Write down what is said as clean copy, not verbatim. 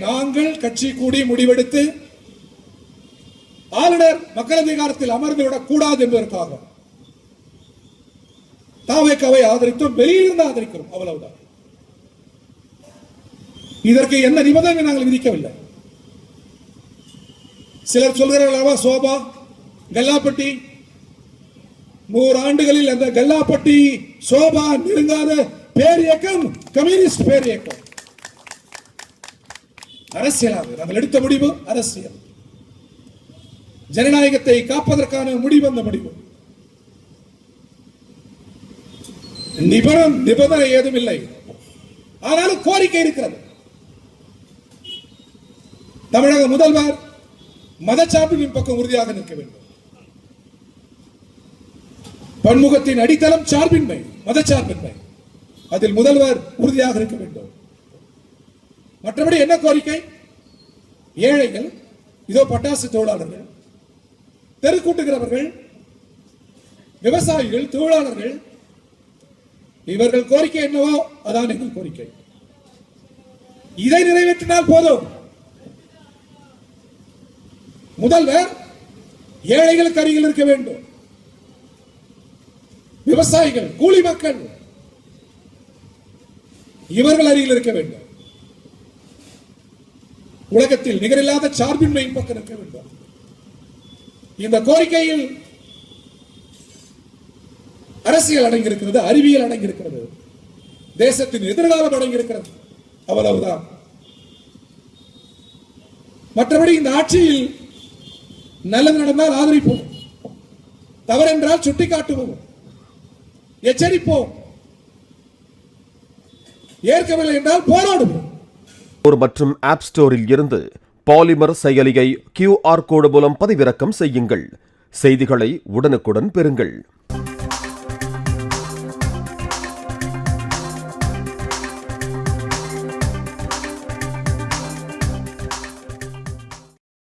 நாங்கள் கட்சி கூடி முடிவெடுத்து ஆளுநர் மக்கள் அதிகாரத்தில் அமர்ந்துவிடக் கூடாது என்பதற்காக தாவேக்காவை ஆதரித்தோம், வெளியிலிருந்து ஆதரிக்கிறோம், அவ்வளவுதான். இதற்கு எந்த நிபந்தனை நாங்கள் விதிக்கவில்லை. சிலர் சொல்கிறார்கள் சோபா கல்லாப்பட்டி 100 ஆண்டுகளில் அந்த கல்லாப்பட்டி சோபா நெருங்காத பேர் இயக்கம் கம்யூனிஸ்ட் பேர் இயக்கம். அரசியலாக நாங்கள் எடுத்த முடிவு அரசியல், ஜனநாயகத்தை காப்பதற்கான முடிவு. அந்த முடிவு நிபந்தனை ஏதும் இல்லை, ஆனாலும் கோரிக்கை இருக்கிறது. தமிழக முதல்வர் மதச்சார்பின் பக்கம் உறுதியாக நிற்க வேண்டும். பன்முகத்தின் அடித்தளம் சார்பின்மை, மதச்சார்பின்மை, அதில் முதல்வர் உறுதியாக இருக்க வேண்டும். மற்றபடி என்ன கோரிக்கை? ஏழைகள், இதோ பட்டாசு தொழிலாளர்கள், தெருக்கூட்டுகிறவர்கள், விவசாயிகள், தொழிலாளர்கள், இவர்கள் கோரிக்கை என்னவோ அதான் எங்கள் கோரிக்கை. இதை நிறைவேற்றினால் போதும். முதல்வர் ஏழைகளுக்கு அருகில் இருக்க வேண்டும். விவசாயிகள், கூலி மக்கள், இவர்கள் அருகில் இருக்க வேண்டும். உலகத்தில் நிகரில்லாத சார்பின்மையின் பக்கம் இருக்க வேண்டும். இந்த கோரிக்கையில் அரசியல் அடங்கியிருக்கிறது, அறிவியல் அடங்கியிருக்கிறது, தேசத்தின் எதிர்காலம் அடங்கியிருக்கிறது, அவ்வளவுதான். மற்றபடி இந்த ஆட்சியில் நல்லது நடந்தால் ஆதரிப்போம், தவறென்றால் சுட்டிக்காட்டுவோம், எச்சரிப்போம், ஏற்கவில்லை என்றால் போராடுவோம். மற்றும் ஆப் ஸ்டோரில் இருந்து பாலிமர் செயலியை QR கோடு மூலம் பதிவிறக்கம் செய்யுங்கள். செய்திகளை உடனுக்குடன் பெறுங்கள்.